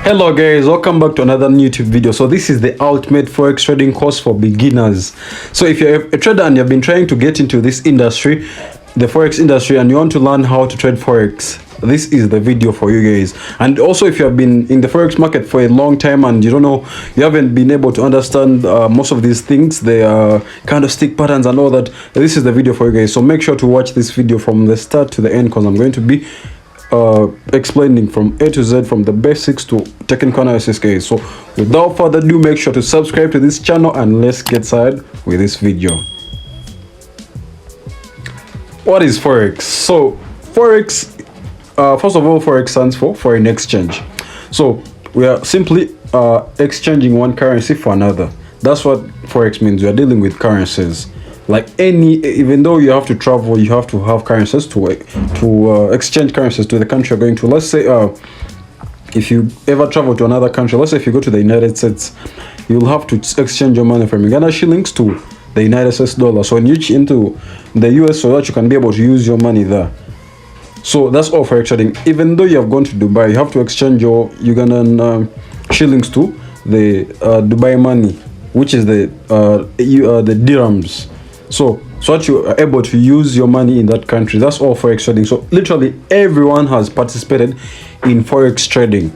Hello guys, welcome back to another YouTube video. So this is the ultimate forex trading course for beginners. So if you're a trader and you've been trying to get into this industry, the forex industry, and you want to learn how to trade forex, this is the video for you guys. And also, if you have been in the forex market for a long time and you don't know, you haven't been able to understand most of these things, the candlestick patterns and all that, this is the video for you guys. So make sure to watch this video from the start to the end, because I'm going to be explaining from A to Z, from the basics to technical analysis, guys. So without further ado, make sure to subscribe to this channel and let's get started with this video. What is forex? So forex, first of all, forex stands for foreign exchange. So we are simply exchanging one currency for another. That's what forex means. We are dealing with currencies. Like even though you have to travel, you have to have currencies to exchange currencies to the country you're going to. Let's say if you ever travel to another country, let's say if you go to the United States, you'll have to exchange your money from Uganda shillings to the United States dollar. So when you reach into the US, so that you can be able to use your money there. So that's all forex trading. Even though you have gone to Dubai, you have to exchange your Ugandan shillings to the Dubai money, which is the dirhams. So that you are able to use your money in that country. That's all forex trading. So literally everyone has participated in forex trading.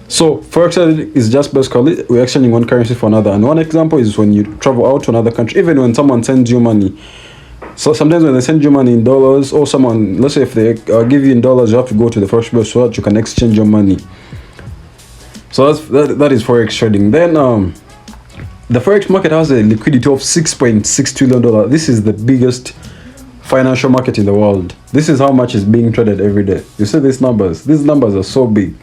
So forex trading is just basically we're exchanging one currency for another. And one example is when you travel out to another country, even when someone sends you money. So sometimes when they send you money in dollars, or someone, let's say if they give you in dollars, you have to go to the forex bureau so that you can exchange your money. So that is forex trading. Then the forex market has a liquidity of $6.6 trillion. This is the biggest financial market in the world. This is how much is being traded every day. You see these numbers? These numbers are so big.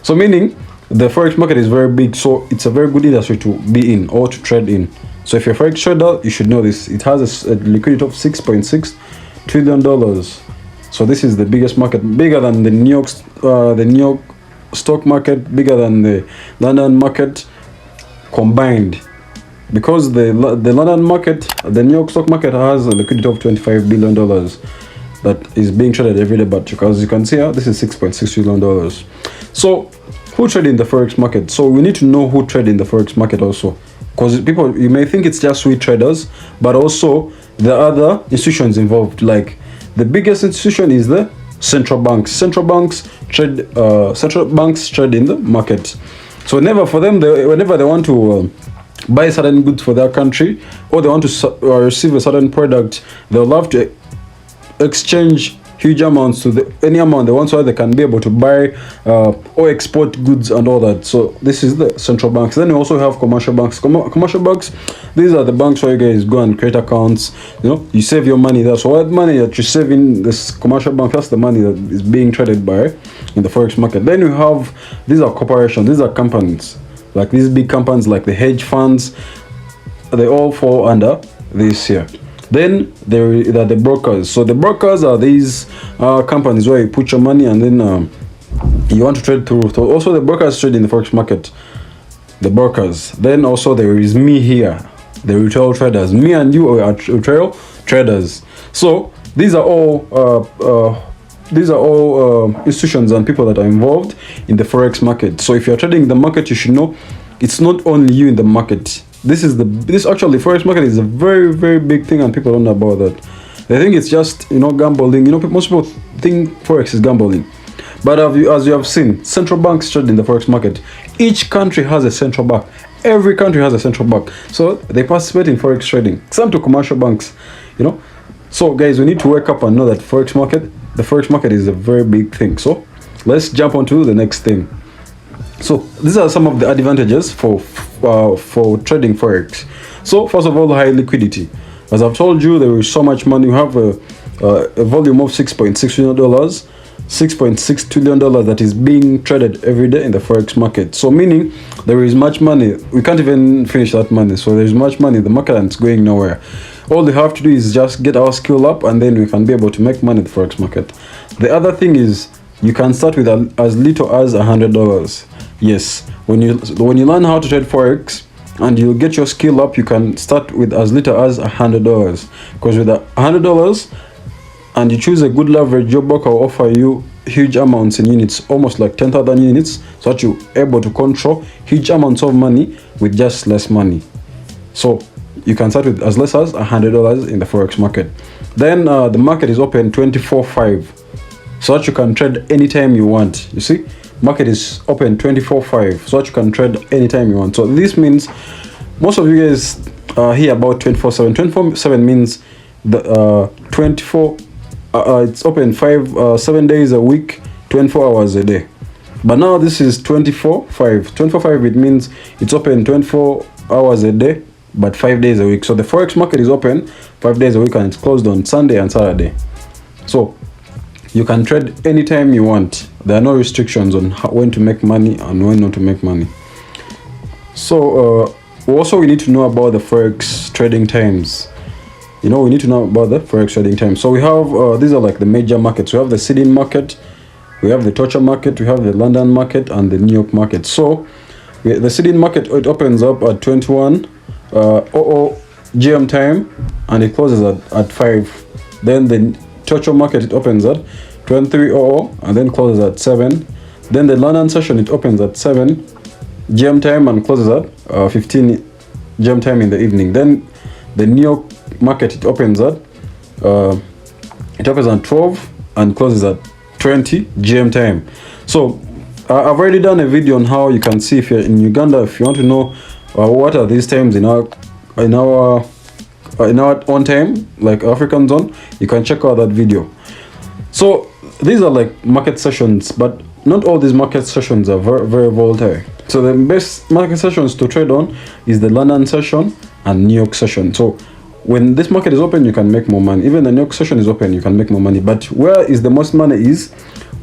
So meaning the forex market is very big. So it's a very good industry to be in or to trade in. So if you're a forex trader, you should know this. It has a liquidity of $6.6 trillion. So this is the biggest market, bigger than the New York stock market, bigger than the London market combined. Because the London market, the New York stock market has a liquidity of $25 billion that is being traded every day. But as you can see here, this is $6.6 trillion. So who trade in the forex market? So we need to know who trade in the forex market also. Because people, you may think it's just we traders, but also the other institutions involved. Like the biggest institution is the central banks. Central banks trade in the market. So whenever they want to buy certain goods for their country, or they want to receive a certain product, they'll love to exchange huge amounts to any amount they want, so that they can be able to buy or export goods and all that. So this is the central banks. Then we also have commercial banks. Commercial banks, these are the banks where you guys go and create accounts. You save your money there. So what money that you save in this commercial bank, that's the money that is being traded by in the forex market. Then you have, these are corporations, these are companies. Like these big companies like the hedge funds, they all fall under this here. Then there are the brokers. So the brokers are these companies where you put your money and then you want to trade through. So also the brokers trade in the forex market. The brokers. Then also there is me here, the retail traders. Me and you are retail traders. So these are all institutions and people that are involved in the forex market. So if you're trading in the market, you should know it's not only you in the market. This actually forex market is a very, very big thing, and people don't know about that. They think it's just gambling. Most people think forex is gambling, but as you have seen, central banks trade in the forex market. Each country has a central bank. Every country has a central bank, so they participate in forex trading. Some to commercial banks, So guys, we need to wake up and know that the forex market is a very big thing. So let's jump on to the next thing. So these are some of the advantages for trading forex. So first of all, high liquidity. As I've told you, there is so much money. You have a volume of $6.6 trillion, $6.6 trillion that is being traded every day in the forex market. So meaning there is much money. We can't even finish that money. So there's much money in the market and it's going nowhere. All we have to do is just get our skill up, and then we can be able to make money in the forex market. The other thing is you can start with as little as $100. Yes, when you learn how to trade forex and you get your skill up, you can start with as little as $100. Because with $100 and you choose a good leverage, your broker will offer you huge amounts in units, almost like 10,000 units, so that you're able to control huge amounts of money with just less money. So you can start with as less as $100 in the forex market. Then the market is open 24/5, so that you can trade anytime you want. You see, market is open 24/5, so that you can trade anytime you want. So this means most of you guys hear about 24/7. 24/7 means the 24. It's open 7 days a week, 24 hours a day. But now this is 24/5. 24/5, it means it's open 24 hours a day, but 5 days a week. So the forex market is open 5 days a week, and it's closed on Sunday and Saturday. So you can trade anytime you want. There are no restrictions on when to make money and when not to make money. So also we need to know about the forex trading times. We need to know about the forex trading times. So we have these are like the major markets. We have the Sydney market, we have the Tokyo market, we have the London market, and the New York market. So the Sydney market, it opens up at 21:00 GM time, and it closes at 5. Then the Tokyo market, it opens at 23:00 and then closes at 7. Then the London session, it opens at 7 GM time and closes at 15 GM time in the evening. Then the New York market, it opens at 12 and closes at 20 GM time. So I've already done a video on how you can see if you're in Uganda. If you want to know what are these times in our own time, like African zone, you can check out that video. So these are like market sessions, but not all these market sessions are very, very volatile. So the best market sessions to trade on is the London session and New York session. So when this market is open, you can make more money. Even the New York session is open, you can make more money. But where is the most money is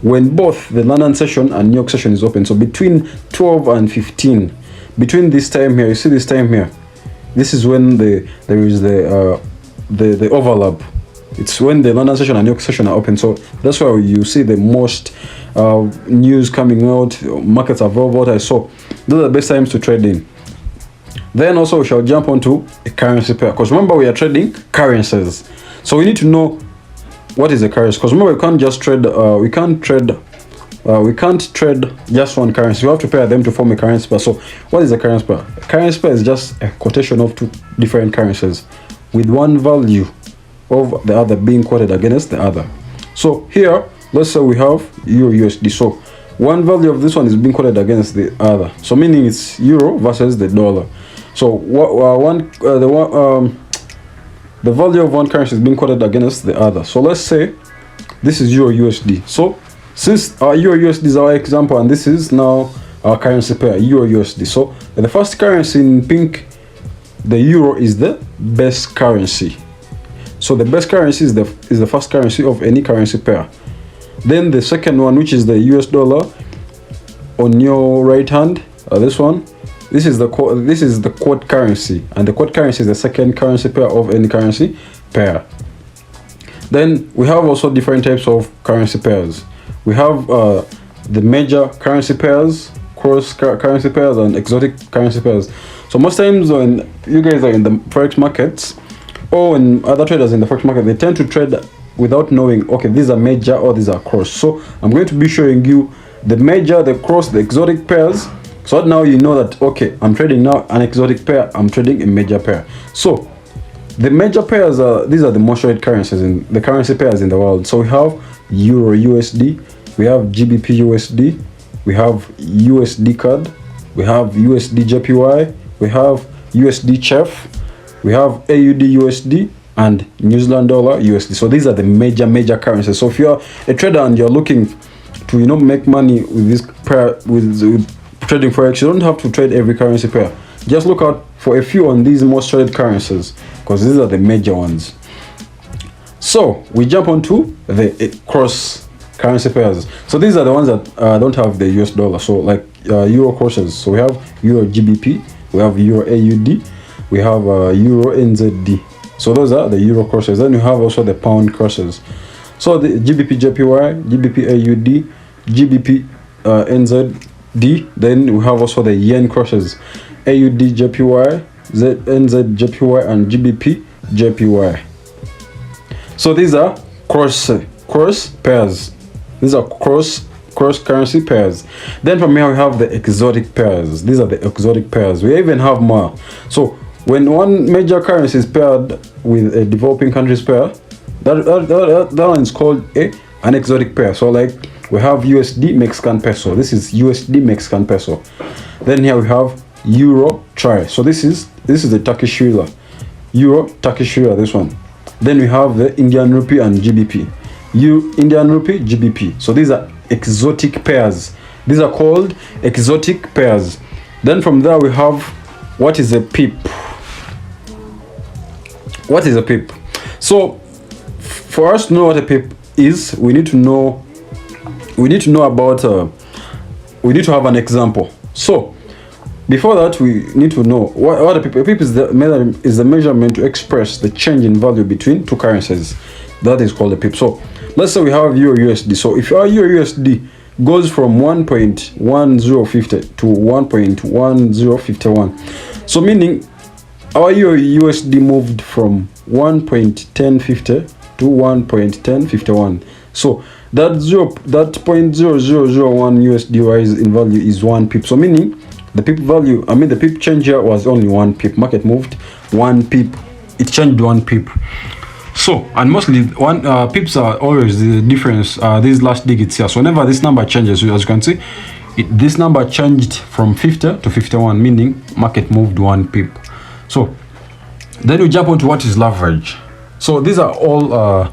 when both the London session and New York session is open. So between 12 and 15, between this time here, you see this time here, this is when there is the overlap. It's when the London session and New York session are open. So that's why you see the most news coming out. Markets are very volatile. So those are the best times to trade in. Then also we shall jump onto a currency pair, because remember we are trading currencies. So we need to know what is a currency, because remember we can't just trade we can't trade just one currency. We have to pair them to form a currency pair. So what is a currency pair? A currency pair is just a quotation of two different currencies with one value of the other being quoted against the other. So here, let's say we have Euro USD. So one value of this one is being quoted against the other. So meaning it's Euro versus the dollar. So the value of one currency is being quoted against the other. So let's say this is Euro USD. So since our Euro USD is our example, and this is now our currency pair, Euro USD. So the first currency in pink, the Euro, is the best currency. So the best currency is the first currency of any currency pair. Then the second one, which is the US dollar, on your right hand, this one, this is the quote currency, and the quote currency is the second currency pair of any currency pair. Then we have also different types of currency pairs. We have the major currency pairs, cross currency pairs, and exotic currency pairs. So most times when you guys are in the forex markets, or when other traders in the forex market, they tend to trade without knowing, okay, these are major or these are cross. So I'm going to be showing you the major, the cross, the exotic pairs, so now you know that, okay, I'm trading now an exotic pair, I'm trading a major pair. So the major pairs are, these are the most traded currencies in the currency pairs in the world. So we have Euro USD, we have GBP USD, we have USD CAD, we have USD JPY, we have USD CHF, we have AUD USD, and New Zealand dollar USD. So these are the major currencies. So if you're a trader and you're looking to make money with this pair, with trading forex, you don't have to trade every currency pair. Just look out for a few on these most traded currencies, because these are the major ones. So we jump onto the cross currency pairs. So these are the ones that don't have the US dollar. So like Euro crosses. So we have Euro GBP, we have Euro AUD, we have Euro NZD. So those are the Euro crosses. Then you have also the pound crosses. So the GBP JPY, GBP AUD, GBP NZD. Then we have also the yen crosses, AUD JPY, NZ JPY, and GBP JPY. So these are cross pairs. These are cross currency pairs. Then from here we have the exotic pairs. These are the exotic pairs. We even have more. So when one major currency is paired with a developing country's pair, that one is called an exotic pair. So like we have USD Mexican peso. This is USD Mexican peso. Then here we have Euro Tri. So this is the Turkish lira. Euro Turkish lira, this one. Then we have the Indian rupee and GBP. Indian rupee, GBP. So these are exotic pairs. These are called exotic pairs. Then from there we have, what is a pip? What is a pip? So for us to know what a pip is, we need to know about we need to have an example. So before that, we need to know what a pip. A pip is the measurement to express the change in value between two currencies. That is called a pip. So let's say we have Euro USD. So if our Euro USD goes from 1.1050 to 1.1051, so meaning our Euro USD moved from 1.1050 to 1.1051. So that 0.0001 USD rise in value is 1 pip. So meaning the pip value, the pip change here was only 1 pip. Market moved 1 pip. It changed 1 pip. So, and mostly pips are always the difference, these last digits here. So whenever this number changes, as you can see, this number changed from 50 to 51, meaning market moved 1 pip. So then we jump onto what is leverage. So these are all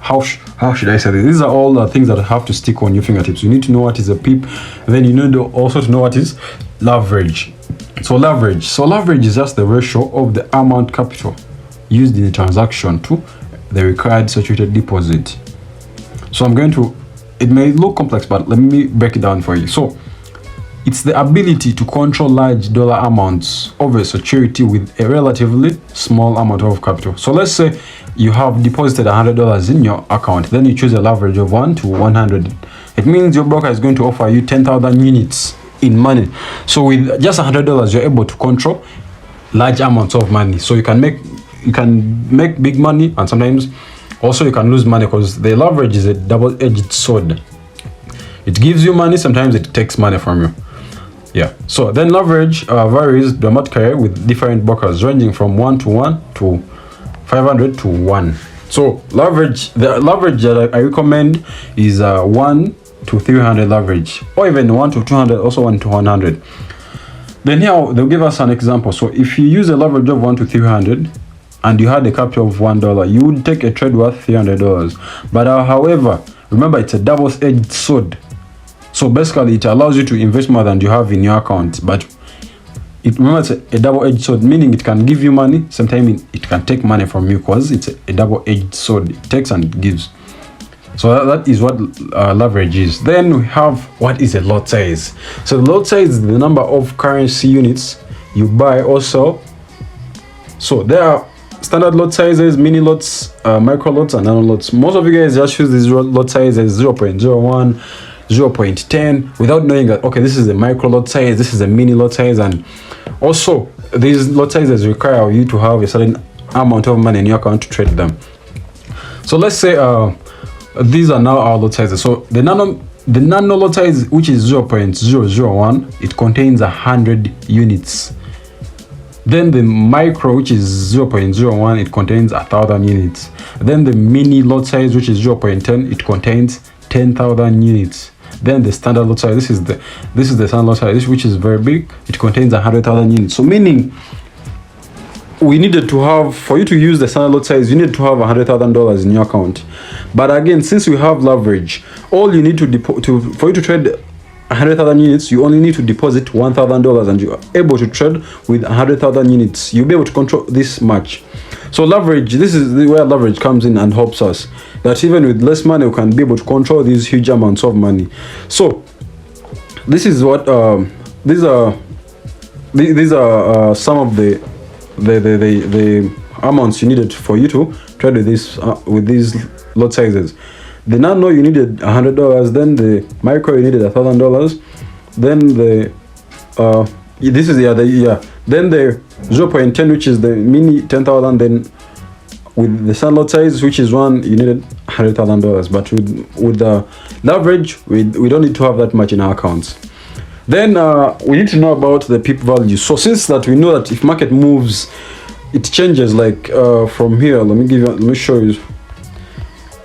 how should I say this? These are all things that have to stick on your fingertips. You need to know what is a pip, and then you need also to know what is leverage. So leverage is just the ratio of the amount capital used in the transaction to the required saturated deposit. So it may look complex, but let me break it down for you. So it's the ability to control large dollar amounts of a security with a relatively small amount of capital. So let's say you have deposited $100 in your account, then you choose a leverage of 1 to 100. It means your broker is going to offer you 10,000 units in money. So with just $100, you're able to control large amounts of money. So you can make big money, and sometimes also you can lose money, because the leverage is a double-edged sword. It gives you money, sometimes it takes money from you. Yeah. So then leverage varies dramatically with different brokers, ranging from 1 to 1 to 500 to 1. So the leverage that I recommend is 1 to 300 leverage, or even 1 to 200, also 1 to 100. Then here they'll give us an example. So if you use a leverage of 1 to 300 and you had a capital of $1, you would take a trade worth $300. But however, remember, it's a double-edged sword. So basically it allows you to invest more than you have in your account, but remember it's a double-edged sword, meaning it can give you money, sometimes it can take money from you, because it's a double-edged sword. It takes and it gives. So that is what leverage is. Then we have, what is a lot size? So the lot size is the number of currency units you buy or sell. So there are standard lot sizes, mini lots, micro lots, and nano lots. Most of you guys just choose these lot sizes 0.01, 0.10 without knowing that, okay, this is a micro lot size, this is a mini lot size, and also these lot sizes require you to have a certain amount of money in your account to trade them. So let's say these are now our lot sizes. So the nano lot size, which is 0.001, it contains 100 units. Then the micro, which is 0.01, it contains 1,000 units. Then the mini lot size, which is 0.10, it contains 10,000 units. Then the standard lot size, this is the standard lot size, which is very big. It contains 100,000 units. So meaning we needed to have, for you to use the standard lot size, you need to have $100,000 in your account. But again, since we have leverage, all you need for you to trade 100,000 units, you only need to deposit $1,000, and you're able to trade with 100,000 units. You'll be able to control this much. So leverage, this is where leverage comes in and helps us, that even with less money, we can be able to control these huge amounts of money. So this is what these are some of the amounts you needed for you to trade with these lot sizes. The nano, you needed $100. Then the micro, you needed $1,000. Then the then the 0.10, which is the mini, 10,000. Then with the standard lot size, which is 1, you needed $100,000, but with the leverage, we don't need to have that much in our accounts. Then we need to know about the Pip value. So since that we know that if market moves, it changes like from here. Let me show you.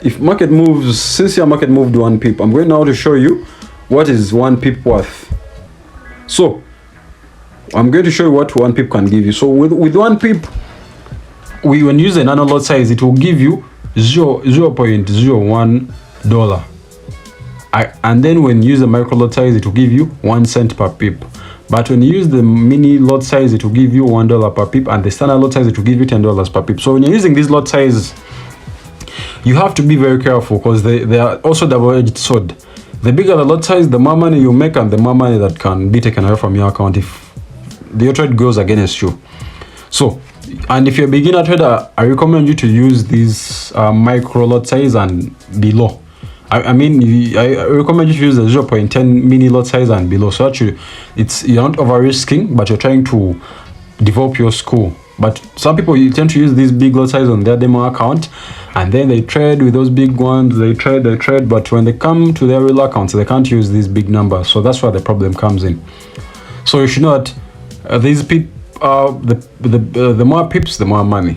If market moves, since your market moved 1 pip, I'm going now to show you what is 1 pip worth. So I'm going to show you what 1 pip can give you. So with 1 pip, when you use a nano lot size, it will give you $0.01. And then when you use the micro lot size, it will give you 1 cent per pip. But when you use the mini lot size, it will give you $1 per pip, and the standard lot size, it will give you $10 per pip. So when you're using this lot size, you have to be very careful, because they are also double-edged sword. The bigger the lot size, the more money you make, and the more money that can be taken away from your account if the trade goes against you. So, and if you're a beginner trader, I recommend you to use these micro lot size and below. I recommend you to use the 0.10 mini lot size and below, so that you're not over risking, but you're trying to develop your skill. But some people, you tend to use these big lot size on their demo account, and then they trade with those big ones. They trade, but when they come to their real accounts, they can't use these big numbers. So that's where the problem comes in. So you should know that these people, the more pips, the more money.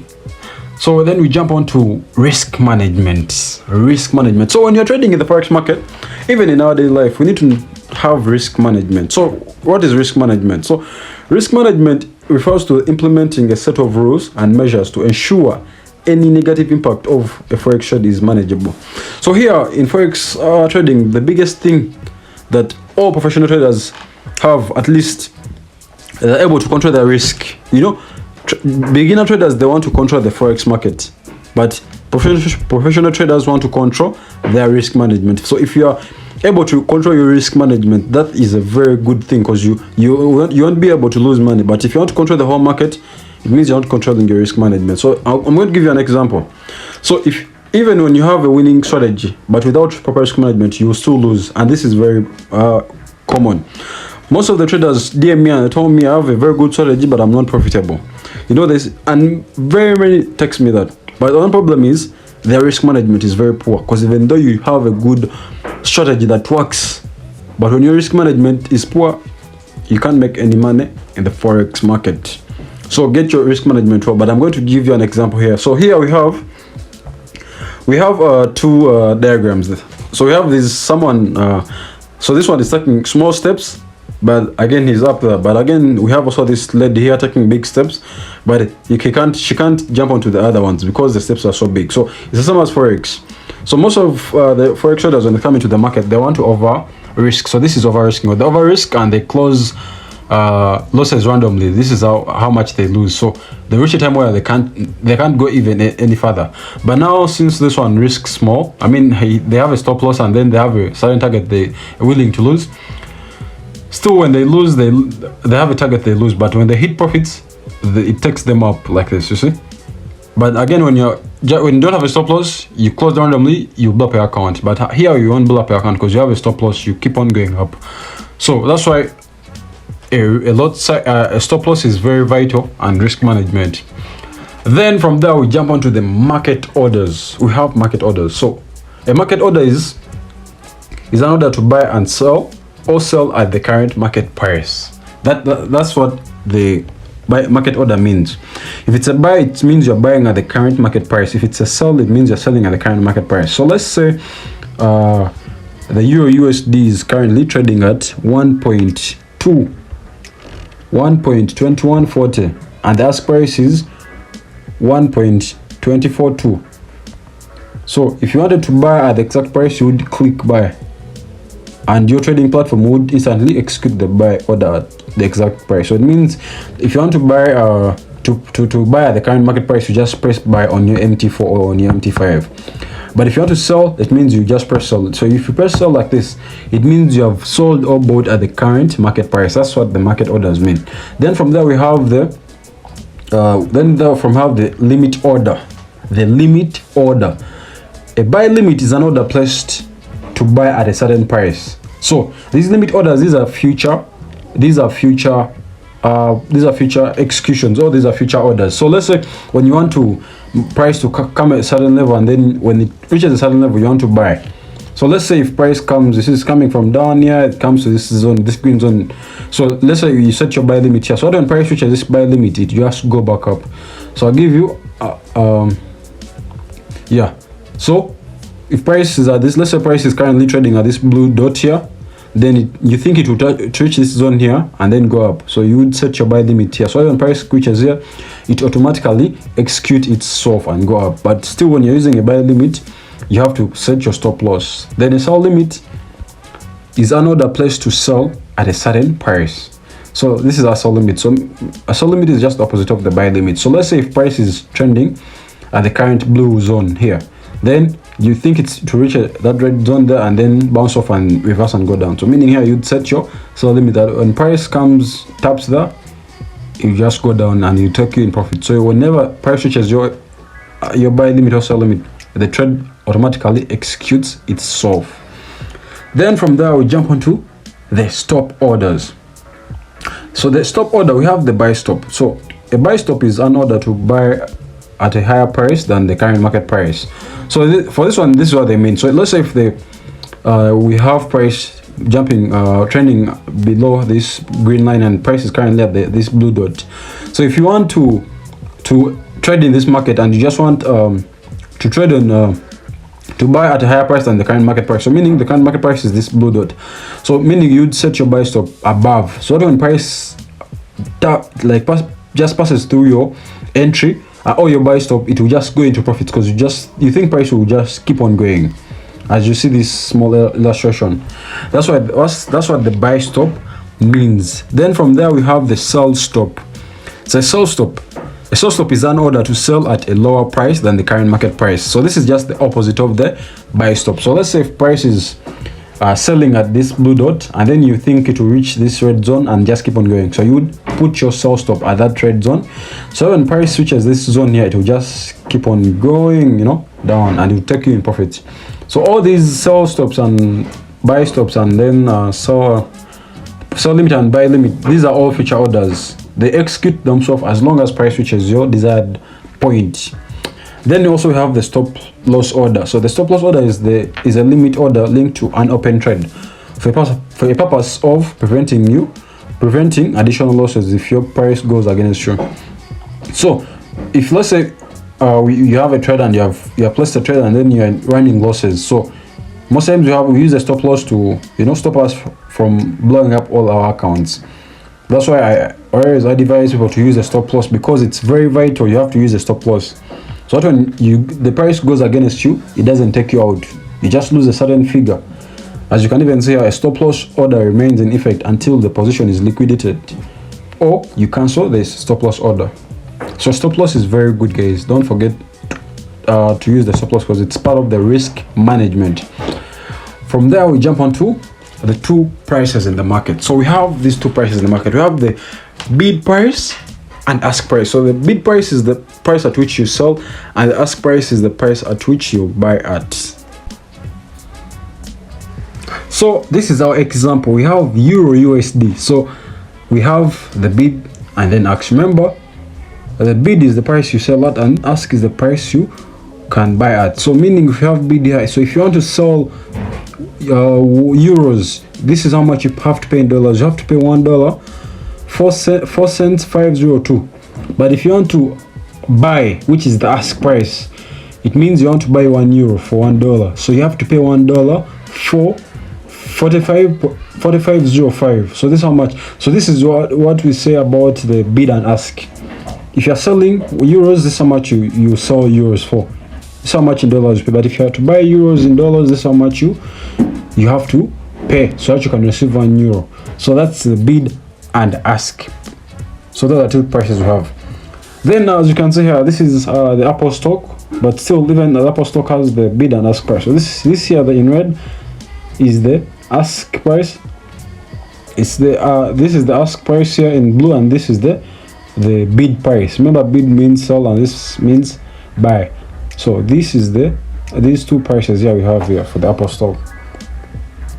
So then we jump on to risk management. So when you're trading in the forex market, even in our daily life, we need to have risk management. So what is risk management? So risk management refers to implementing a set of rules and measures to ensure any negative impact of a forex trade is manageable. So here in forex trading, the biggest thing that all professional traders have, at least they're able to control their risk. Beginner traders, they want to control the forex market, but professional traders want to control their risk management. So if you are able to control your risk management, that is a very good thing, because you won't be able to lose money. But if you want to control the whole market, it means you're not controlling your risk management. So I'm going to give you an example. So even when you have a winning strategy, but without proper risk management, you will still lose, and this is very common. Most of the traders DM me and they told me I have a very good strategy, but I'm not profitable. This, and very many text me that. But the one problem is their risk management is very poor, because even though you have a good strategy that works, but when your risk management is poor, you can't make any money in the forex market. So get your risk management well. But I'm going to give you an example here. So here we have two diagrams. So we have this someone. So this one is taking small steps, but again he's up there. But again we have also this lady here taking big steps, but she can't jump onto the other ones because the steps are so big. So it's the same as forex. So most of the forex traders, when they come into the market, they want to over risk. So this is over risking. With the over risk, and they close losses randomly. This is how much they lose. So they reach a time where they can't go even any further. But now, since this one risks small, they have a stop loss, and then they have a certain target they are willing to lose. Still, when they lose, they have a target they lose, but when they hit profits, it takes them up like this, you see. But again, when you don't have a stop loss, you close randomly, you blow up your account. But here you won't blow up your account because you have a stop loss. You keep on going up. So that's why a stop loss is very vital, and risk management. Then from there we jump onto the market orders. We have market orders. So a market order is an order to buy and sell, or sell at the current market price. That's what the market order means. If it's a buy, it means you're buying at the current market price. If it's a sell, it means you're selling at the current market price. So let's say the Euro USD is currently trading at 1.2140, and the ask price is 1.242. So if you wanted to buy at the exact price, you would click buy, and your trading platform would instantly execute the buy order at the exact price. So it means if you want to buy to buy at the current market price, you just press buy on your MT4 or on your MT5. But if you want to sell, it means you just press sell. So if you press sell like this, it means you have sold or bought at the current market price. That's what the market orders mean. Then from there we have the limit order. The limit order. A buy limit is an order placed to buy at a certain price. So these limit orders, these are future executions, or these are future orders. So let's say when you want to price to come at a certain level, and then when it reaches a certain level you want to buy. So let's say if price comes, this is coming from down here, it comes to this zone, this green zone. So let's say you set your buy limit here. So when price reaches this buy limit, it just go back up. So I'll give you yeah. So if price is at this, let's say price is currently trading at this blue dot here, then you think it will reach this zone here and then go up. So you would set your buy limit here. So when price reaches here, it automatically execute itself and go up. But still, when you're using a buy limit, you have to set your stop loss. Then a sell limit is another place to sell at a certain price. So this is our sell limit. So a sell limit is just the opposite of the buy limit. So let's say if price is trending at the current blue zone here, then you think it's to reach that red zone there and then bounce off and reverse and go down. So meaning here you'd set your sell limit that when price comes, taps there, you just go down and you take you in profit. So whenever price reaches your buy limit or sell limit, the trade automatically executes itself. Then from there we jump onto the stop orders. So the stop order, we have the buy stop. So a buy stop is an order to buy at a higher price than the current market price. So for this one, this is what they mean. So let's say if we have price jumping, trending below this green line and price is currently at this blue dot. So if you want to trade in this market and you just want to trade on to buy at a higher price than the current market price, so meaning the current market price is this blue dot, so meaning you'd set your buy stop above, so that when price just passes through your entry or your buy stop, it will just go into profit because you think price will just keep on going. As you see this small illustration, that's what the buy stop means. Then from there we have the sell stop. So a sell stop is an order to sell at a lower price than the current market price. So this is just the opposite of the buy stop. So let's say if price is selling at this blue dot and then you think it will reach this red zone and just keep on going, so you would put your sell stop at that red zone. So when price reaches this zone here, it will just keep on going, down, and it will take you in profit. So all these sell stops and buy stops and then sell limit and buy limit, these are all future orders. They execute themselves as long as price reaches your desired point. Then you also have the stop loss order. So the stop loss order is a limit order linked to an open trade for a purpose of preventing additional losses if your price goes against you. So if let's say you have a trade and you have placed a trade and then you're running losses, so most times we use a stop loss to stop us from blowing up all our accounts. That's why I always advise people to use a stop loss, because it's very vital. You have to use a stop loss, so that when the price goes against you, it doesn't take you out. You just lose a certain figure. As you can even see, a stop loss order remains in effect until the position is liquidated, or you cancel this stop loss order. So stop loss is very good, guys. Don't forget to use the stop loss because it's part of the risk management. From there we jump onto the two prices in the market. So we have these two prices in the market. We have the bid price and ask price. So the bid price is the price at which you sell, and the ask price is the price at which you buy at. So this is our example. We have Euro USD. So we have the bid and then ask. Remember, the bid is the price you sell at and ask is the price you can buy at. So meaning if you have bid here, so if you want to sell euros, this is how much you have to pay in dollars. You have to pay $1, 4 cents 502. But if you want to buy, which is the ask price, it means you want to buy €1 for $1, so you have to pay $1 for 45.05. So this is how much. So this is what we say about the bid and ask. If you're selling euros, this is how much you sell euros for. This is how much in dollars you pay. But if you have to buy euros in dollars, this is how much you have to pay so that you can receive €1. So that's the bid and ask. So those are two prices we have. Then as you can see here, this is the Apple stock, but still even the Apple stock has the bid and ask price. So this here, the in red, is the ask price. It's the this is the ask price here in blue, and this is the bid price. Remember, bid means sell and this means buy. So this is these two prices here we have here for the Apple stock.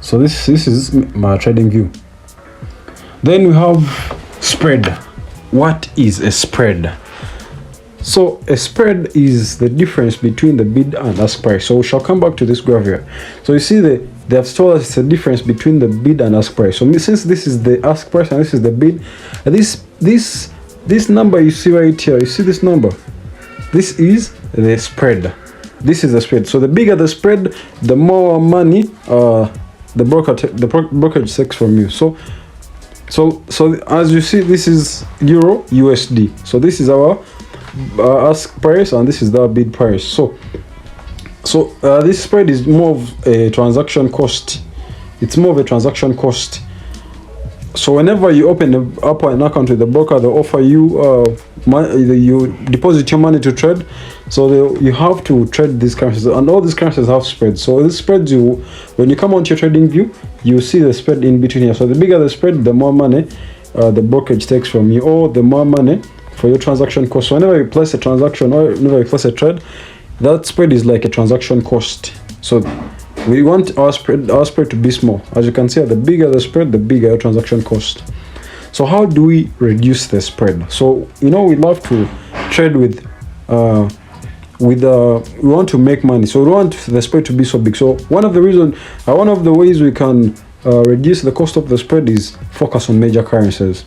So this is my trading view. Then we have spread. What is a spread? So a spread is the difference between the bid and ask price. So we shall come back to this graph here. So you see they have told us it's a difference between the bid and ask price. So since this is the ask price and this is the bid, this number you see right here, you see this number, this is the spread. This is the spread. So the bigger the spread, the more money the brokerage takes from you. So as you see, this is Euro USD. So this is our ask price and this is the bid price. So this spread is more of a transaction cost. It's more of a transaction cost. So whenever you open up an account with the broker, they offer you you deposit your money to trade. So you have to trade these currencies, and all these currencies have spreads. So this spreads, when you come onto your trading view, you see the spread in between here. So the bigger the spread, the more money the brokerage takes from you, or the more money for your transaction cost. So whenever you place a transaction or whenever you place a trade, that spread is like a transaction cost. So we want our spread to be small. As you can see, the bigger the spread, the bigger your transaction cost. So how do we reduce the spread? So we love to trade with we want to make money, so we want the spread to be so big. So one of the ways we can reduce the cost of the spread is focus on major currencies.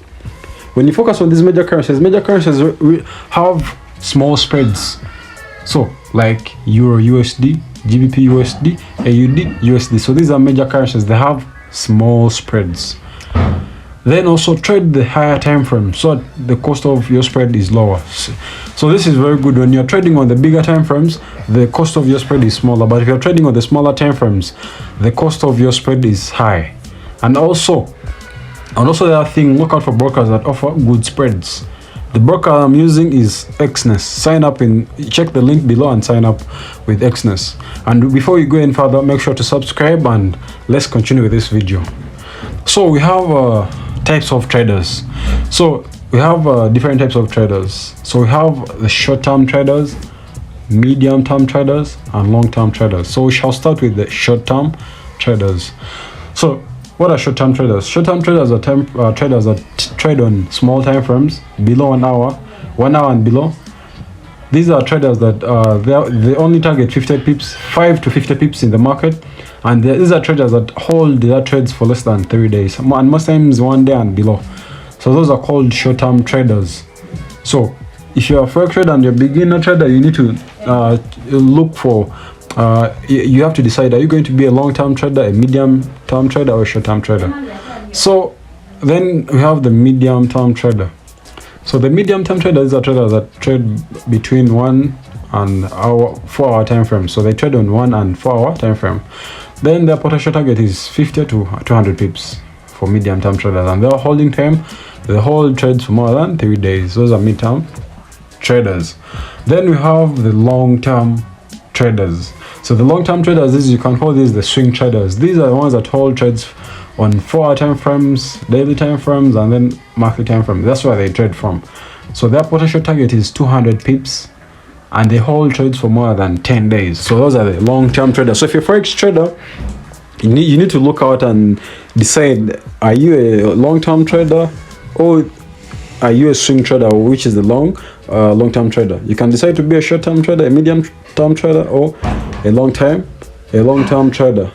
When you focus on these major currencies have small spreads. So like Euro USD, GBP USD, AUD USD. So these are major currencies. They have small spreads. Then also trade the higher time frame, so the cost of your spread is lower. So this is very good. When you're trading on the bigger time frames, the cost of your spread is smaller. But if you're trading on the smaller time frames, the cost of your spread is high. And also the other thing, look out for brokers that offer good spreads. The broker I'm using is Xness. Sign up check the link below and sign up with Xness. And before you go any further, make sure to subscribe and let's continue with this video. So we have types of traders. So we have different types of traders. So we have the short-term traders, medium-term traders, and long-term traders. So we shall start with the short-term traders. So what are short-term traders? Short-term traders are traders that trade on small time frames, below 1 hour, 1 hour and below. These are traders that they only target 5 to 50 pips in the market, and these are traders that hold their trades for less than 3 days, and most times 1 day and below. So those are called short-term traders. So if you're a forex trader and you're a beginner trader, you need to look for. You have to decide: are you going to be a long-term trader, a medium-term trader, or a short-term trader? So then we have the medium-term trader. So the medium-term traders are traders that trade between 1 and 4 hour time frame. So they trade on 1 and 4 hour time frame. Then their potential target is 50 to 200 pips for medium-term traders, and their holding time, they hold trades for more than 3 days. Those are mid-term traders. Then we have the long-term traders. So the long-term traders, you can call these the swing traders. These are the ones that hold trades on 4 hour time frames, daily time frames, and then monthly time frames. That's where they trade from. So their potential target is 200 pips, and they hold trades for more than 10 days. So those are the long-term traders. So if you're a forex trader, you need to look out and decide: are you a long-term trader, or are you a swing trader, which is the long-term trader? You can decide to be a short-term trader, a medium-term trader, or a long-term trader.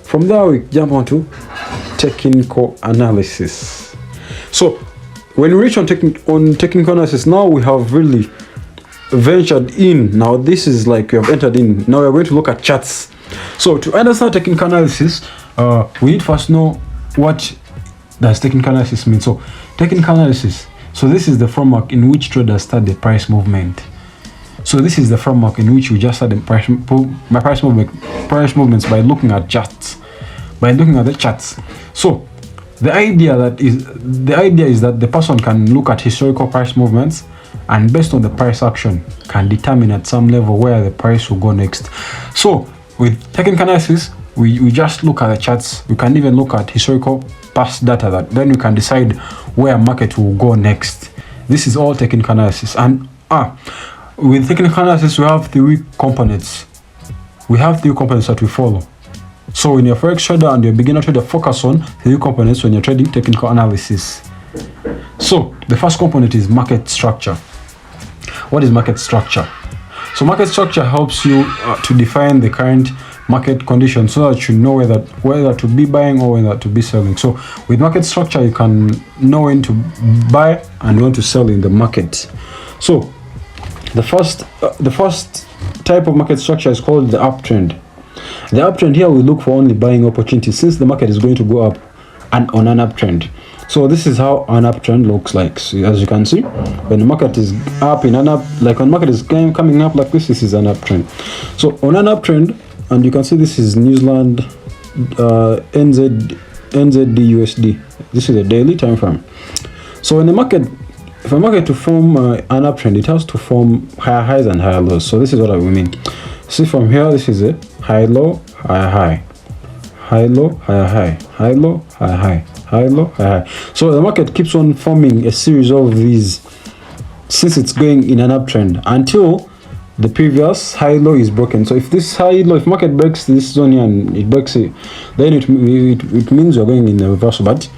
From there, we jump on to technical analysis. So when we reach on technical analysis, now we have really ventured in. Now this is like we have entered in. Now we're going to look at charts. So to understand technical analysis, we need first know what does technical analysis mean. So technical analysis, so this is the framework in which traders study price movement. So this is the framework in which we just study price movements by looking at charts, by looking at the charts. So the idea is that the person can look at historical price movements, and based on the price action can determine at some level where the price will go next. So with technical analysis, we just look at the charts. We can even look at historical past data, that then we can decide where market will go next. This is all technical analysis. And with technical analysis, we have 3 components. We have 3 components that we follow. So when you're a forex trader and you're a beginner trader, focus on 3 components when you're trading technical analysis. So the first component is market structure. What is market structure? So market structure helps you to define the current market conditions so that you know whether to be buying or whether to be selling. So with market structure, you can know when to buy and when to sell in the market. So the first type of market structure is called the uptrend. The uptrend, here we look for only buying opportunities since the market is going to go up and on an uptrend. So this is how an uptrend looks like. So as you can see, when the market is up in an up, like when the market is coming up like this is an uptrend. So on an uptrend, and you can see this is New Zealand NZD USD. This is a daily time frame. So in the market, for a market to form an uptrend, it has to form higher highs and higher lows. So this is what we mean. See from here, this is a high low, higher high, high low, higher high, high low, higher high, high low, higher high. So the market keeps on forming a series of these since it's going in an uptrend until the previous high low is broken. So if this high low, if market breaks this zone here and it breaks it, then it means you're going in the reversal. But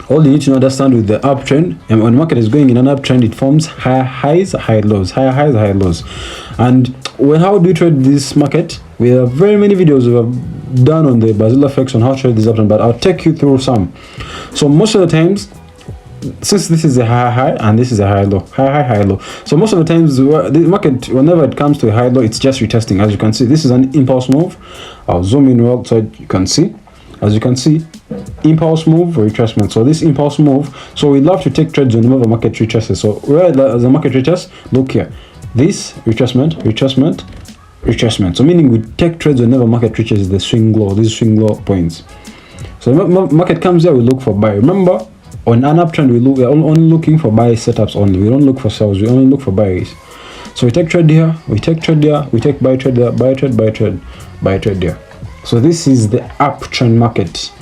all you need to understand with the uptrend, and when the market is going in an uptrend, it forms higher highs, high lows, higher highs, higher lows. And how do you trade this market? We have very many videos we have done on the Brazil FX on how to trade this uptrend, but I'll take you through some. So most of the times, since this is a high high and this is a high low, high low, so most of the times the market, whenever it comes to a high low, it's just retesting. As you can see, this is an impulse move. I'll zoom in well so you can see. As you can see, impulse move, retracement. So this impulse move, so we love to take trades whenever the market retraces. So where as the market retraces, look here, this retracement, retracement, retracement. So meaning we take trades whenever market reaches the swing low, these swing low points. So the market comes here, we look for buy. Remember, on an uptrend, we are only looking for buy setups only. We don't look for sells, we only look for buys. So we take trade here, we take trade there, we take buy trade there, buy trade, buy trade, buy trade there. So this is the uptrend market.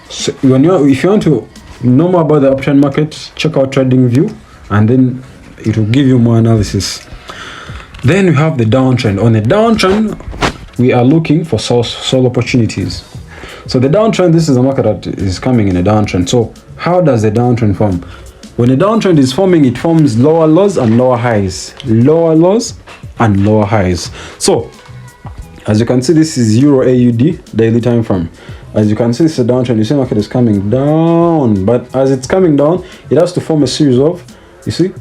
So if you want to know more about the uptrend market, check out TradingView and then it will give you more analysis. Then we have the downtrend. On the downtrend, we are looking for sell opportunities. So the downtrend, this is a market that is coming in a downtrend. So how does the downtrend form? When a downtrend is forming, it forms lower lows and lower highs. Lower lows and lower highs. So as you can see, this is Euro AUD daily time frame. As you can see, this is a downtrend. You see market is coming down, but as it's coming down, it has to form a series of, you see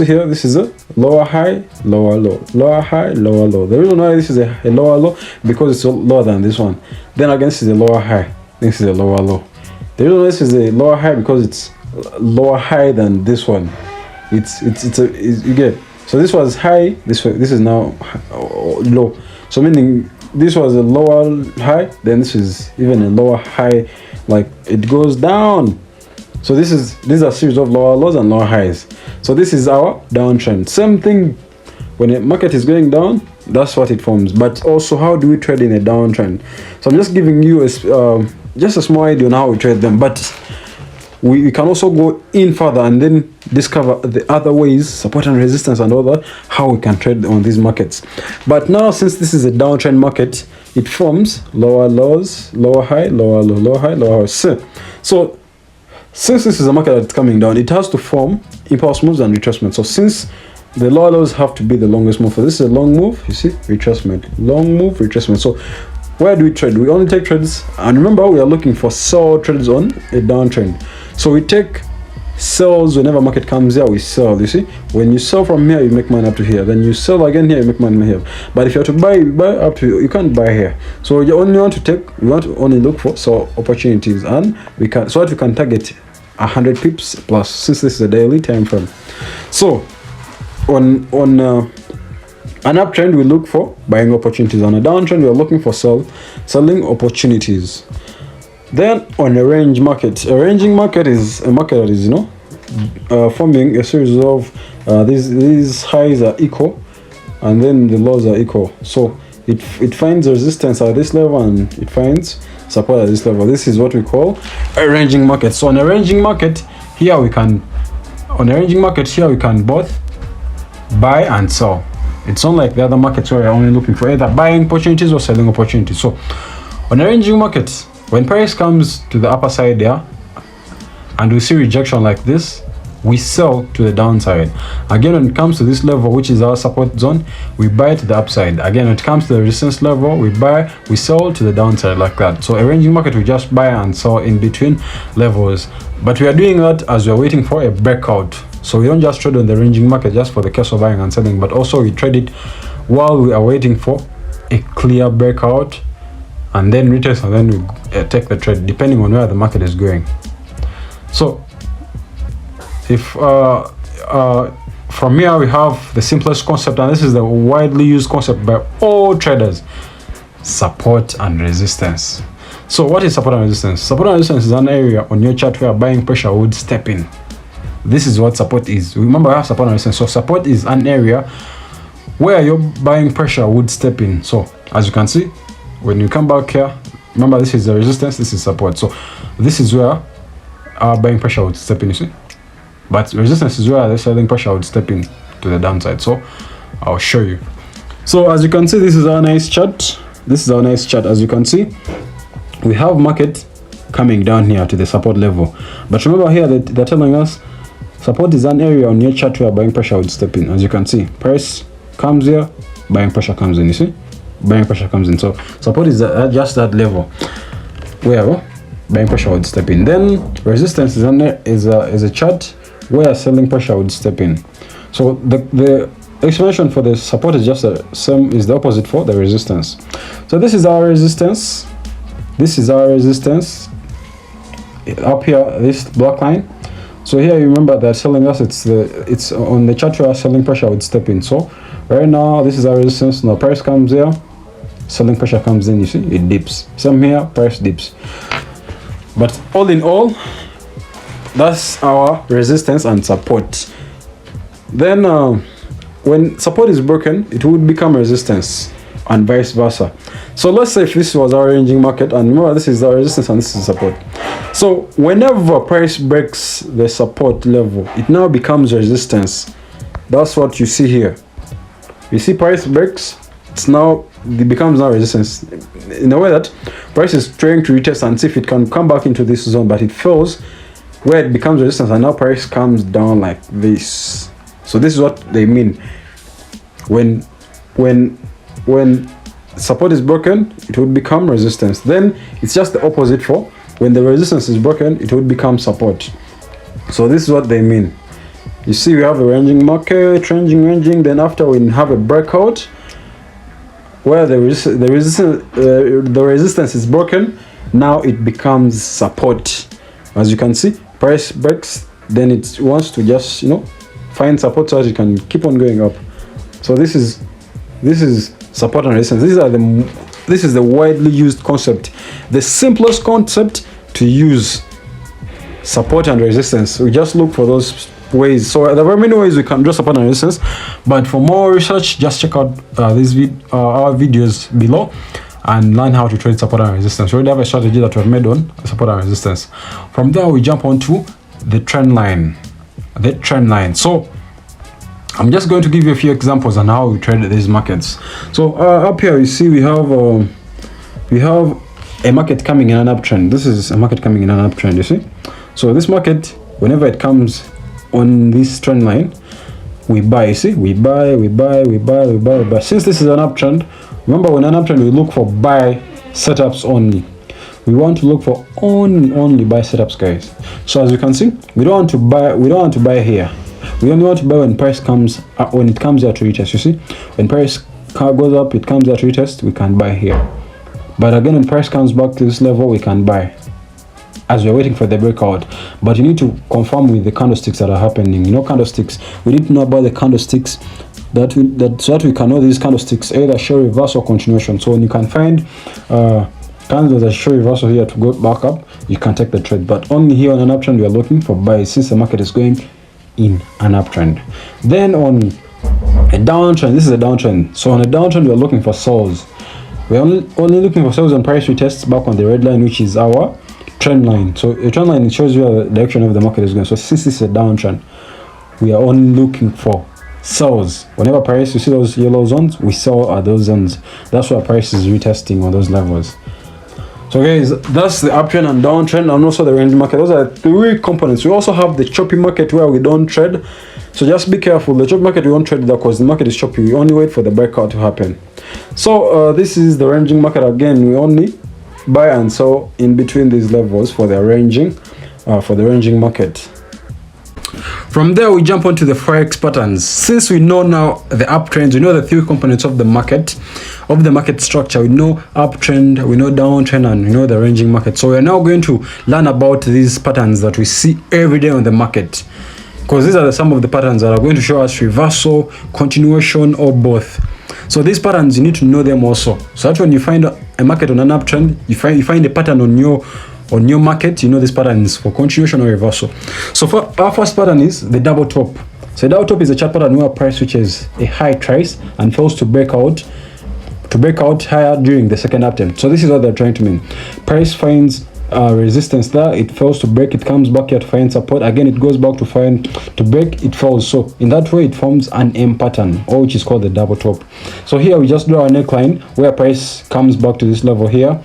here, this is a lower high, lower low, lower high, lower low. The reason why this is a lower low, because it's lower than this one. Then again, this is a lower high, this is a lower low. The reason why this is a lower high, because it's lower high than this one. You get, so this was high, this is now low. So meaning this was a lower high, then this is even a lower high, like it goes down. So these are a series of lower lows and lower highs. So this is our downtrend. Same thing when the market is going down, that's what it forms. But also, how do we trade in a downtrend? So I'm just giving you just a small idea on how we trade them, but we can also go in further and then discover the other ways, support and resistance and all that, how we can trade on these markets. But now, since this is a downtrend market, it forms lower lows, lower high, lower low, lower high, lower high. So since this is a market that's coming down, it has to form impulse moves and retracement. So since the lower lows have to be the longest move, for this is a long move, you see, retracement, long move, retracement. So where do we trade? We only take trades, and remember, we are looking for sell trades on a downtrend. So we take sells whenever market comes here, we sell. You see, when you sell from here, you make money up to here. Then you sell again here, you make money here. But if you have to buy, up to you can't buy here. So you only want to take, we want to only look for sell opportunities, and we can, so that we can target 100 pips plus, since this is a daily time frame. So on an uptrend, we look for buying opportunities. On a downtrend, we are looking for selling opportunities. Then on a range market, a ranging market is a market that is, forming a series of these highs are equal, and then the lows are equal. So it finds resistance at this level and it finds support at this level. This is what we call a ranging market. So on a ranging market here, we can both buy and sell. It's not like the other markets where you're only looking for either buying opportunities or selling opportunities. So on a ranging market, when price comes to the upper side there and we see rejection like this, we sell to the downside. Again, when it comes to this level, which is our support zone, we buy to the upside. Again, when it comes to the resistance level, we sell to the downside like that. So a ranging market, we just buy and sell in between levels, but we are doing that as we are waiting for a breakout. So we don't just trade on the ranging market just for the case of buying and selling, but also we trade it while we are waiting for a clear breakout, and then retest, and then we take the trade depending on where the market is going. So if from here we have the simplest concept, and this is the widely used concept by all traders: support and resistance. So what is support and resistance? Support and resistance is an area on your chart where buying pressure would step in. This is what support is. Remember, I have support and resistance. So support is an area where your buying pressure would step in. So as you can see, when you come back here, remember, this is the resistance, this is support. So this is where our buying pressure would step in, you see. But resistance is where the selling pressure would step in to the downside. So I'll show you. So as you can see, this is our nice chart. This is our nice chart. As you can see, we have market coming down here to the support level. But remember here that they're telling us support is an area on your chart where buying pressure would step in. As you can see, price comes here, buying pressure comes in, you see. Buying pressure comes in. So support is just that level where buying pressure would step in. Then resistance is a chart where selling pressure would step in. So the explanation for the support is just the same, is the opposite for the resistance. So this is our resistance. This is our resistance up here, this black line. So here you remember they're telling us it's on the chart where selling pressure would step in. So right now this is our resistance. Now price comes here, selling pressure comes in, you see, it dips. Same here, price dips. But all in all, that's our resistance and support. Then when support is broken, it would become resistance, and vice versa. So let's say if this was our ranging market, and remember, this is our resistance and this is support. So whenever price breaks the support level, it now becomes resistance. That's what you see here. You see price breaks, it becomes now resistance, in a way that price is trying to retest and see if it can come back into this zone, but it fails, where it becomes resistance, and now price comes down like this. So this is what they mean when support is broken, it would become resistance. Then it's just the opposite for when the resistance is broken, it would become support. So this is what they mean. You see, we have a ranging market, ranging. Then after we have a breakout where the resistance is broken, now it becomes support. As you can see, price breaks, then it wants to just find support so that it can keep on going up. So this is support and resistance. This is the widely used concept, the simplest concept to use: support and resistance. We just look for those ways. So there are many ways we can draw support and resistance, but for more research, just check out our videos below and learn how to trade support and resistance. We already have a strategy that we've made on support and resistance. From there, we jump onto the trend line. So I'm just going to give you a few examples on how we trade these markets. So up here you see we have a market coming in an uptrend. This is a market coming in an uptrend, you see. So this market, whenever it comes on this trend line, we buy. You see, we buy. Since this is an uptrend, remember, when an uptrend, we look for buy setups only. We want to look for only buy setups, guys. So as you can see, we don't want to buy here. We only want to buy when price comes when it comes here to retest. You see, when price goes up, it comes here to retest, we can buy here. But again, when price comes back to this level, we can buy as we're waiting for the breakout. But you need to confirm with the candlesticks that are happening. Candlesticks, we need to know about the candlesticks so that we can know these candlesticks either show reversal or continuation. So when you can find candles that show reversal here to go back up, you can take the trade. But only here on an uptrend, we are looking for buys since the market is going in an uptrend. Then on a downtrend, this is a downtrend. So on a downtrend, we are looking for sells. We're only looking for sells on price retests back on the red line, which is our trend line. So a trend line, it shows you where the direction of the market is going. So since this is a downtrend, we are only looking for sells. Whenever price, you see those yellow zones, we sell at those zones. That's why price is retesting on those levels. So guys, that's the uptrend and downtrend, and also the range market. Those are 3 components. We also have the choppy market where we don't trade. So just be careful. The choppy market, we don't trade that because the market is choppy. We only wait for the breakout to happen. So this is the ranging market. Again, we only buy and sell in between these levels for the ranging market. From there, we jump onto the Forex patterns. Since we know now the uptrends, we know the 3 components of the market structure. We know uptrend, we know downtrend, and we know the ranging market. So we are now going to learn about these patterns that we see every day on the market, because these are some of the patterns that are going to show us reversal, continuation, or both. So these patterns, you need to know them also. So that when you find a market on an uptrend, you find a pattern on your market, you know this pattern is for continuation or reversal. So for our first pattern is the double top. So double top is a chart pattern where price reaches a high twice and fails to break out higher during the second attempt. So this is what they're trying to mean. Price finds resistance there, it fails to break, it comes back here to find support, again it goes back to break, it falls. So in that way it forms an M pattern, or which is called the double top. So here we just draw a neckline where price comes back to this level here,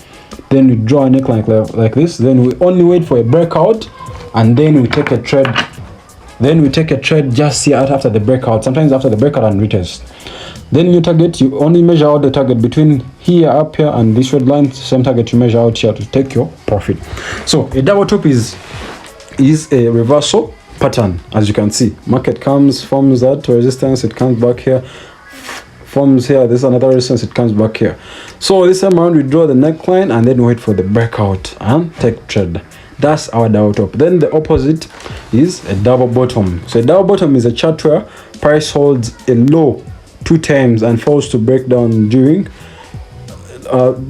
then we draw a neckline like this, then we only wait for a breakout, and then we take a trade. Then we take a trade just here after the breakout, sometimes after the breakout and retest. Then you target, you only measure out the target between here, up here, and this red line, same target you measure out here to take your profit. So a double top is a reversal pattern. As you can see, market comes, forms that resistance, it comes back here, forms here, this is another resistance, it comes back here. So this time around we draw the neckline and then wait for the breakout and take trade. That's our double top. Then the opposite is a double bottom. So a double bottom is a chart where price holds a low 2 times and falls to break down during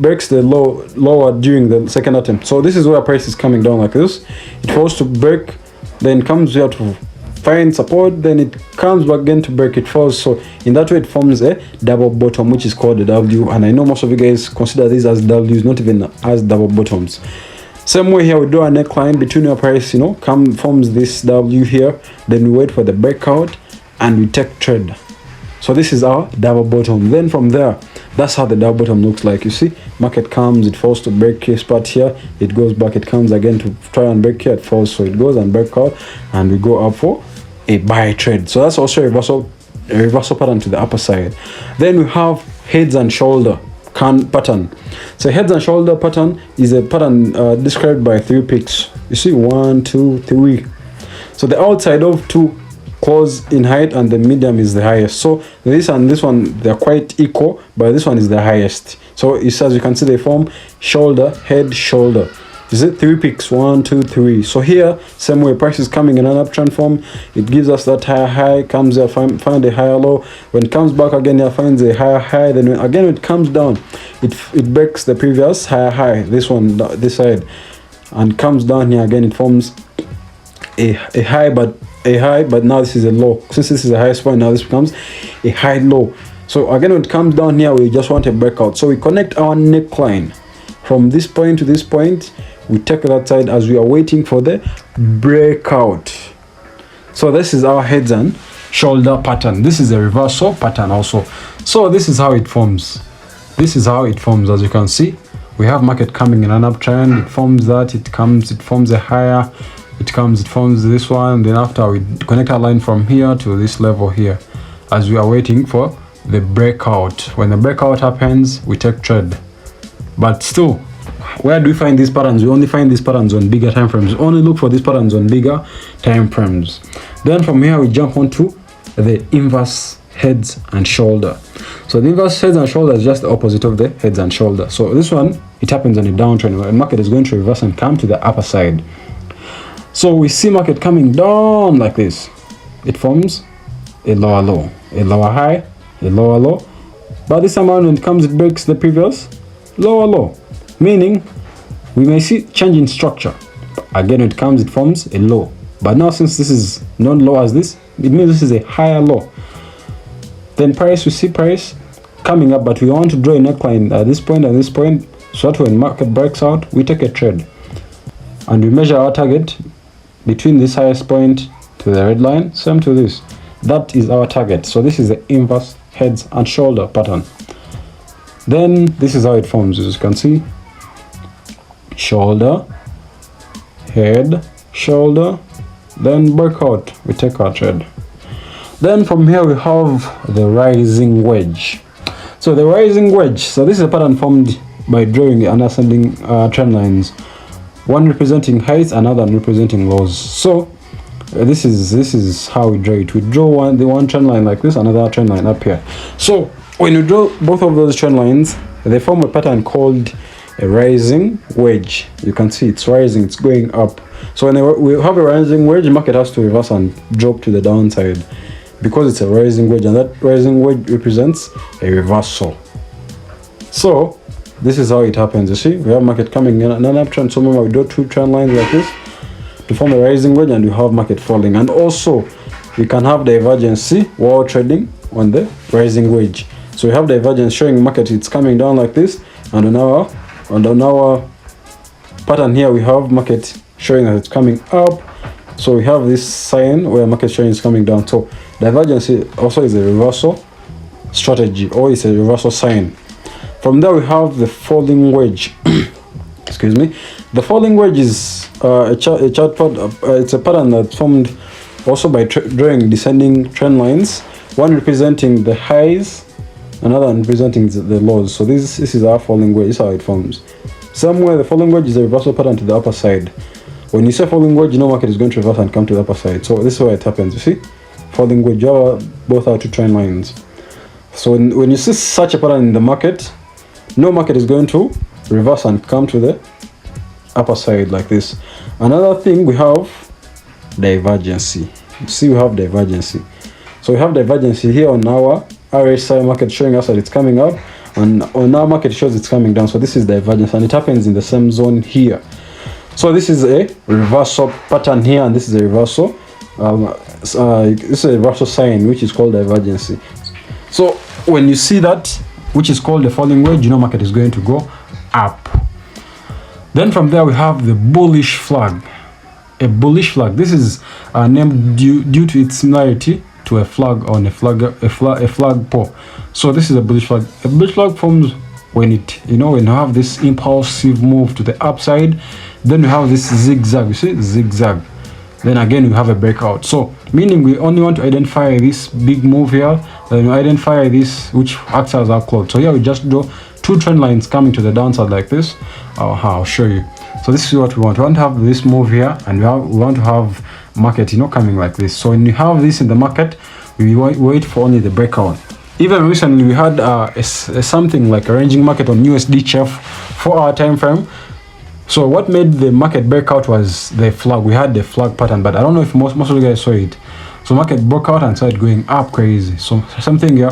breaks the lower during the second attempt. So this is where price is coming down like this, it falls to break, then comes here to find support, then it comes back again to break, it falls. So in that way it forms a double bottom, which is called a W, and I know most of you guys consider these as W's, not even as double bottoms. Same way here, we draw a neckline between your price, forms this W here, then we wait for the breakout and we take trade. So this is our double bottom. Then from there, that's how the double bottom looks like. You see, market comes, it falls to break this part here, it goes back, it comes again to try and break here, it falls, so it goes and break out, and we go up for a buy trade. So that's also a reversal pattern to the upper side. Then we have heads and shoulder pattern. So heads and shoulder pattern is a pattern described by 3 peaks. You see, 1, 2, 3. So the outside of 2 close in height and the medium is the highest. So this and this one, they're quite equal, but this one is the highest. So it's, as you can see, they form shoulder, head, shoulder. Is it 3 peaks? 1, 2, 3. So here, same way, price is coming in an uptrend form, it gives us that higher high, comes here, find a higher low. When it comes back again here, finds a higher high. Then when it comes down, it breaks the previous higher high, this one, this side, and comes down here again, it forms a high, but now this is a low. Since this is the highest point, now this becomes a high low. So again, when it comes down here, we just want a breakout. So we connect our neckline from this point to this point, we take that side as we are waiting for the breakout. So this is our heads and shoulder pattern. This is a reversal pattern also. So this is how it forms. This is how it forms. As you can see, we have market coming in an uptrend, it forms that, it forms a higher, it forms this one, then after we connect our line from here to this level here as we are waiting for the breakout. When the breakout happens, we take trade. But still, where do we find these patterns? We only find these patterns on bigger time frames. We only look for these patterns on bigger time frames. Then from here we jump onto the inverse heads and shoulder. So the inverse heads and shoulder is just the opposite of the heads and shoulder. So this one, it happens on a downtrend where the market is going to reverse and come to the upper side. So we see market coming down like this. It forms a lower low, a lower high, a lower low. But this time around, when it comes, it breaks the previous lower low, meaning we may see change in structure. Again, when it comes, it forms a low. But now, since this is not low as this, it means this is a higher low. Then price, we see price coming up, but we want to draw a neckline at this point and this point, so that when market breaks out, we take a trade. And we measure our target between this highest point to the red line, same to this. That is our target. So this is the inverse heads and shoulder pattern. Then this is how it forms. As you can see, shoulder, head, shoulder, then breakout, we take our trade. Then from here we have the rising wedge. So the rising wedge, so this is a pattern formed by drawing and ascending trend lines, one representing heights, another representing lows. So this is how we draw it. We draw one trend line like this, another trend line up here. So when you draw both of those trend lines, they form a pattern called a rising wedge. You can see it's rising, it's going up. So when we have a rising wedge, the market has to reverse and drop to the downside because it's a rising wedge, and that rising wedge represents a reversal. So this is how it happens. You see, we have market coming in an uptrend. So remember, we draw two trend lines like this to form a rising wedge, and you have market falling. And also we can have divergence while trading on the rising wedge. So we have divergence showing market it's coming down like this, and on our pattern here we have market showing that it's coming up. So we have this sign where market showing is coming down. So divergence also is a reversal strategy, or it's a reversal sign. From there we have the falling wedge. Excuse me. The falling wedge is it's a pattern that's formed also by drawing descending trend lines, one representing the highs, another one representing the lows. So this is our falling wedge. This is how it forms. Somewhere the falling wedge is a reversal pattern to the upper side. When you say falling wedge, you know market is going to reverse and come to the upper side. So this is where it happens. You see, falling wedge, both are two trend lines. So when you see such a pattern in the market, no market is going to reverse and come to the upper side like this. Another thing, we have divergence. You see, we have divergence. So we have divergence here on our RSI market showing us that it's coming up, and on our market shows it's coming down. So this is divergence, and it happens in the same zone here. So this is a reversal pattern here, and this is a reversal. This is a reversal sign, which is called divergence. So when you see that, which is called the falling wedge, you know market is going to go up. Then from there we have the bullish flag. A bullish flag. This is named due to its similarity to a flag on a flagpole. So this is a bullish flag. A bullish flag forms when when you have this impulsive move to the upside. Then we have this zigzag. You see, zigzag. Then again we have a breakout. So meaning we only want to identify this big move here, then we identify this which acts as our cloud. So here we just draw two trend lines coming to the downside like this. I'll show you. So this is what we want. We want to have this move here, and we want to have market coming like this. So when you have this in the market, we wait for only the breakout. Even recently we had something like a ranging market on USD chef 4-hour time frame. So what made the market break out was the flag. We had the flag pattern, but I don't know if most of you guys saw it. So market broke out and started going up crazy. So something here,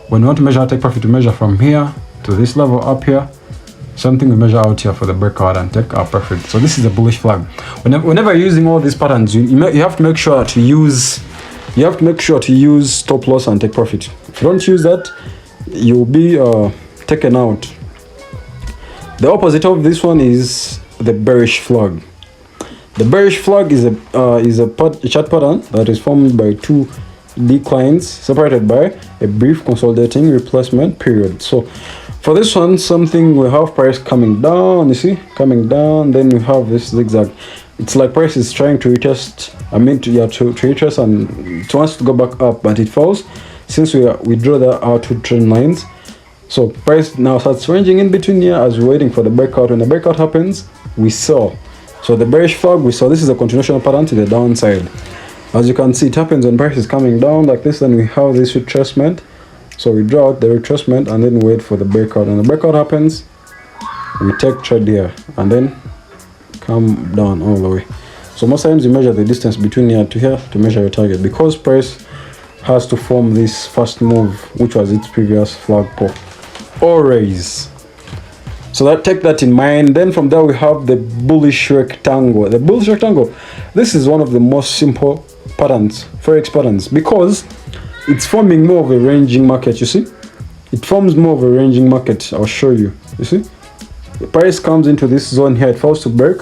when we want to measure our take profit, to measure from here to this level up here. Something we measure out here for the breakout and take our profit. So this is a bullish flag. Whenever you're using all these patterns, you have to make sure to use stop loss and take profit. If you don't use that, you'll be taken out. The opposite of this one is the bearish flag. The bearish flag is a chart pattern that is formed by two declines separated by a brief consolidating replacement period. So for this one, we have price coming down, you see, coming down, then we have this zigzag. It's like price is trying to retest, to retest and it wants to go back up, but it falls. Since we draw our two trend lines, so price now starts ranging in between here as we're waiting for the breakout. When the breakout happens, we sell. So the bearish flag, we saw this is a continuation pattern to the downside. As you can see, it happens when price is coming down like this, then we have this retracement. So we draw out the retracement and then wait for the breakout. When the breakout happens, we take trade here and then come down all the way. So most times you measure the distance between here to measure your target, because price has to form this first move, which was its previous flagpole or raise. So take that in mind. Then from there we have the bullish rectangle. The bullish rectangle, this is one of the most simple patterns, forex patterns, because it's forming more of a ranging market. You see, it forms more of a ranging market. I'll show you. You see, the price comes into this zone here, it falls to break,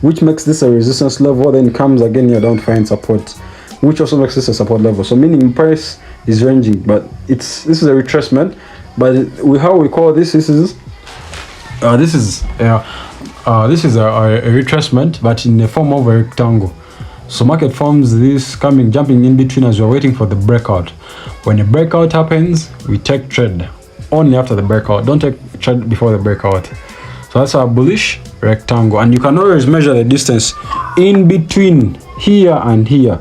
which makes this a resistance level, then comes again here down to find support, which also makes this a support level. So meaning price is ranging, but this is a retracement. But how we call this, this is this is a retracement, but in the form of a rectangle. So market forms this jumping in between as you're waiting for the breakout. When the breakout happens, we take trade only after the breakout. Don't take trade before the breakout. So that's our bullish rectangle, and you can always measure the distance in between here and here,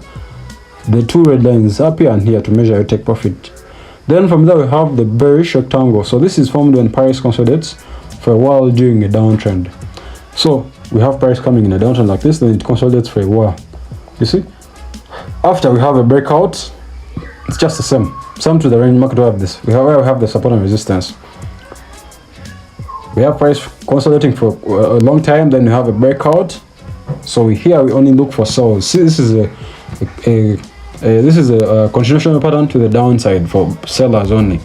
the two red lines up here and here, to measure your take profit. Then from there we have the bearish rectangle. So this is formed when price consolidates for a while during a downtrend. So we have price coming in a downtrend like this, then it consolidates for a while. You see, after we have a breakout, it's just the same to the range market. We have this, we have the support and resistance. We have price consolidating for a long time, then we have a breakout. So here we only look for sells. See, this is a continuation pattern to the downside for sellers only.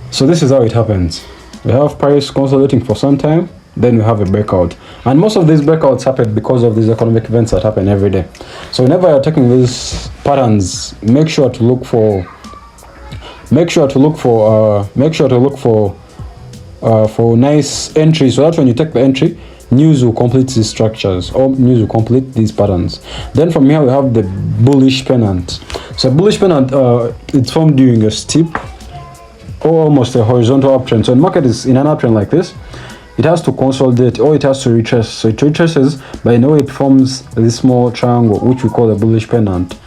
So this is how it happens. We have price consolidating for some time, then we have a breakout, and most of these breakouts happen because of these economic events that happen every day. So whenever you're taking these patterns, make sure to look for nice entries, so that when you take the entry, news will complete these structures, or news will complete these patterns. Then from here we have the bullish pennant. So bullish pennant, it's formed during a steep or almost a horizontal uptrend. So when market is in an uptrend like this, it has to consolidate or it has to retrace. So it retraces, but in a way it forms this small triangle, which we call a bullish pennant.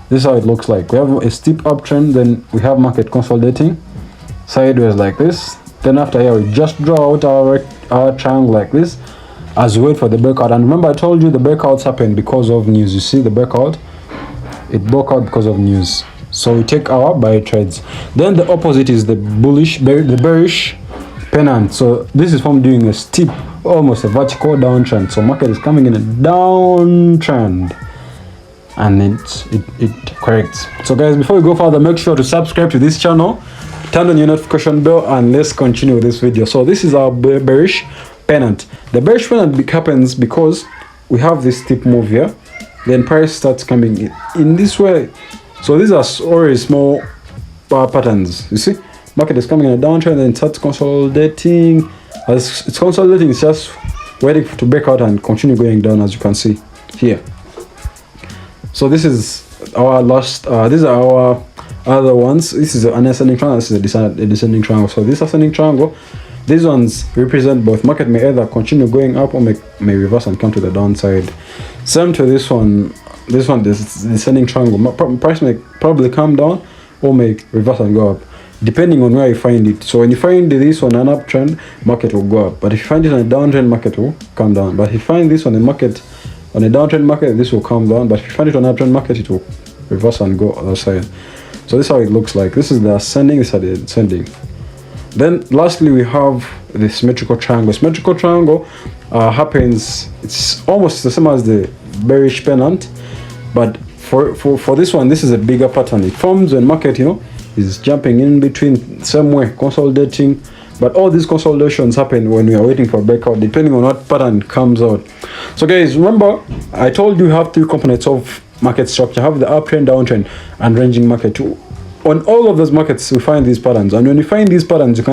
This is how it looks like. We have a steep uptrend, then we have market consolidating sideways like this. Then after here we just draw out our triangle like this as we wait for the breakout. And remember, I told you the breakouts happen because of news. You see the breakout, it broke out because of news. So we take our buy trades. Then the opposite is the bearish pennant. So this is formed during a steep, almost a vertical downtrend. So market is coming in a downtrend, and it corrects. So guys, before we go further, make sure to subscribe to this channel, turn on your notification bell, and let's continue with this video. So this is our bearish pennant. The bearish pennant happens because we have this steep move here, then price starts coming in this way. So these are always small patterns. You see, market is coming in a downtrend, then it starts consolidating. As it's consolidating, it's just waiting to break out and continue going down, as you can see here. So this is our last, these are our other ones. This is an ascending triangle, this is a descending triangle. So this ascending triangle, these ones represent both. Market may either continue going up or may reverse and come to the downside. Same to this one, this descending triangle. Price may probably come down or may reverse and go up, depending on where you find it. So when you find this on an uptrend, market will go up. But if you find it on a downtrend, market will come down. But if you find this on a downtrend market, this will come down. But if you find it on an uptrend market, it will reverse and go other side. So this is how it looks like. This is the ascending, this is the descending. Then lastly we have the symmetrical triangle. Symmetrical triangle happens, it's almost the same as the bearish pennant, but for this one, this is a bigger pattern. It forms when market, is jumping in between, same way, consolidating. But all these consolidations happen when we are waiting for a breakout, depending on what pattern comes out. So guys, remember, I told you have three components of market structure. Have the uptrend, downtrend, and ranging market. On all of those markets, we find these patterns. And when you find these patterns, you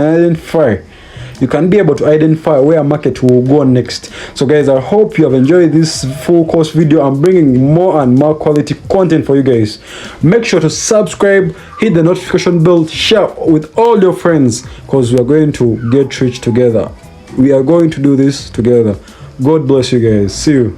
can be able to identify where market will go next. So guys, I hope you have enjoyed this full course video. I'm bringing more and more quality content for you guys. Make sure to subscribe, hit the notification bell, share with all your friends, because we are going to get rich together. We are going to do this together. God bless you guys. See you.